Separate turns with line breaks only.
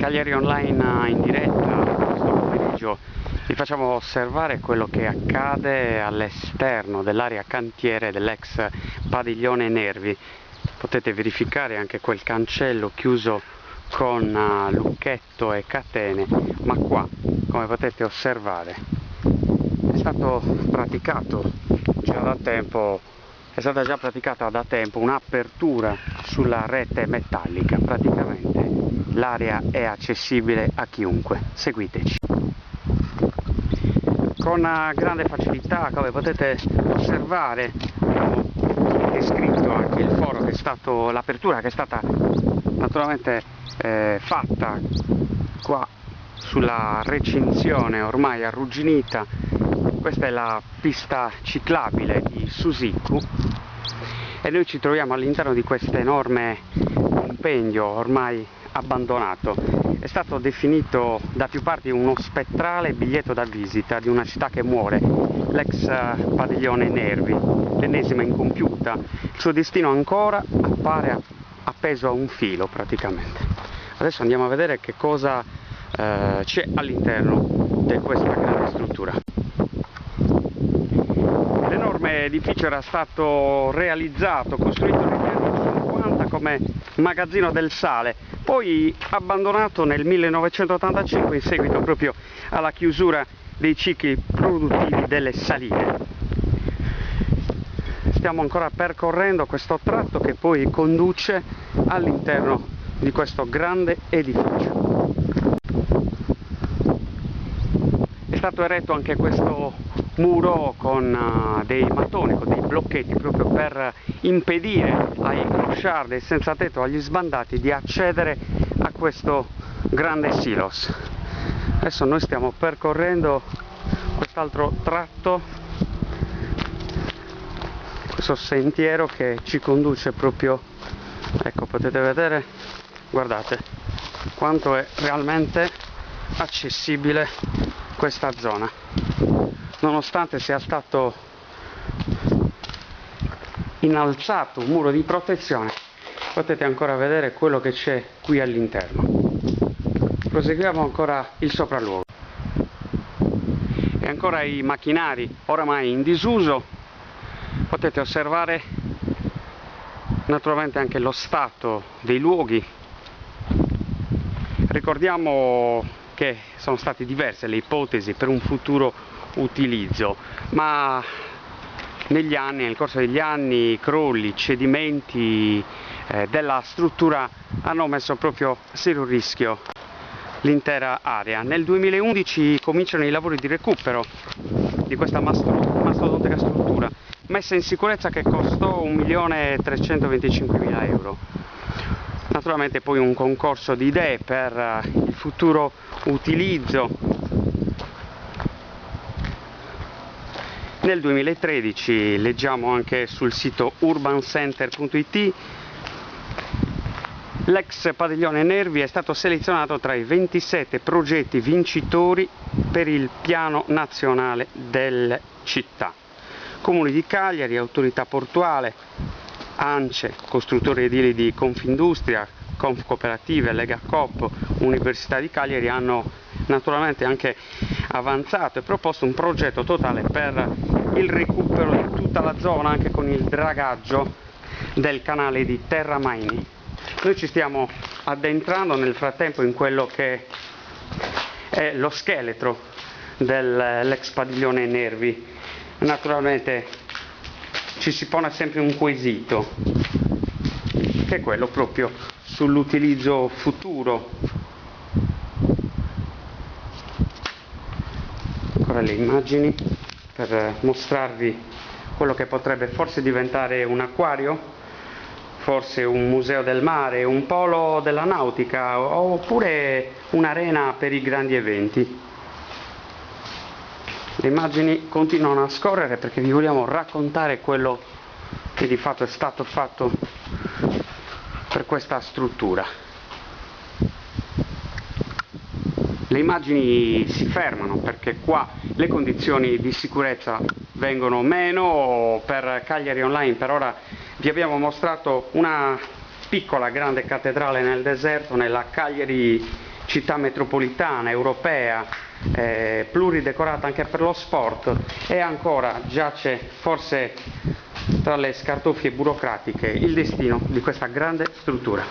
Cagliari Online in diretta questo pomeriggio vi facciamo osservare quello che accade all'esterno dell'area cantiere dell'ex padiglione Nervi. Potete verificare anche quel cancello chiuso con lucchetto e catene, ma qua, come potete osservare, è stato praticato già da tempo. È stata già praticata da tempo un'apertura sulla rete metallica, praticamente l'area è accessibile a chiunque. Seguiteci. Con grande facilità, come potete osservare, abbiamo descritto anche il foro che è stato, l'apertura che è stata naturalmente fatta qua sulla recinzione ormai arrugginita. Questa è la pista ciclabile di Susiku e noi ci troviamo all'interno di questo enorme compendio ormai abbandonato. È stato definito da più parti uno spettrale biglietto da visita di una città che muore, l'ex padiglione Nervi, l'ennesima incompiuta. Il suo destino ancora appare appeso a un filo praticamente. Adesso andiamo a vedere che cosa c'è all'interno di questa grande struttura. L'enorme edificio era stato realizzato, costruito negli anni 50 come magazzino del sale, poi abbandonato nel 1985 in seguito proprio alla chiusura dei cicli produttivi delle saline. Stiamo ancora percorrendo questo tratto che poi conduce all'interno di questo grande edificio. È stato eretto anche questo muro con dei mattoni, con dei blocchetti, proprio per impedire ai clochard, ai senza tetto, agli sbandati di accedere a questo grande silos. Adesso noi stiamo percorrendo quest'altro tratto, questo sentiero che ci conduce proprio, ecco, potete vedere, guardate quanto è realmente accessibile questa zona. Nonostante sia stato innalzato un muro di protezione, potete ancora vedere quello che c'è qui all'interno. Proseguiamo ancora il sopralluogo. E ancora i macchinari oramai in disuso. Potete osservare naturalmente anche lo stato dei luoghi. Ricordiamo che sono state diverse le ipotesi per un futuro utilizzo, ma nel corso degli anni, i crolli, i cedimenti della struttura hanno messo proprio a serio rischio l'intera area. Nel 2011 cominciano i lavori di recupero di questa mastodontica struttura, messa in sicurezza, che costò 1.325.000 euro. Naturalmente poi un concorso di idee per il futuro utilizzo. Nel 2013, leggiamo anche sul sito urbancenter.it, l'ex padiglione Nervi è stato selezionato tra i 27 progetti vincitori per il piano nazionale delle città. Comuni di Cagliari, autorità portuale, ANCE, costruttori edili di Confindustria, Confcooperative, Lega Coop, Università di Cagliari hanno naturalmente anche avanzato e proposto un progetto totale per il recupero di tutta la zona, anche con il dragaggio del canale di Terramaini. Noi ci stiamo addentrando nel frattempo in quello che è lo scheletro dell'ex padiglione Nervi. Naturalmente ci si pone sempre un quesito, che è quello proprio sull'utilizzo futuro. Ancora le immagini per mostrarvi quello che potrebbe forse diventare un acquario, forse un museo del mare, un polo della nautica, oppure un'arena per i grandi eventi. Le immagini continuano a scorrere perché vi vogliamo raccontare quello che di fatto è stato fatto per questa struttura. Le immagini si fermano perché qua le condizioni di sicurezza vengono meno. Per Cagliari Online per ora vi abbiamo mostrato una piccola grande cattedrale nel deserto, nella Cagliari città metropolitana, europea, pluridecorata anche per lo sport, e ancora giace forse tra le scartoffie burocratiche il destino di questa grande struttura.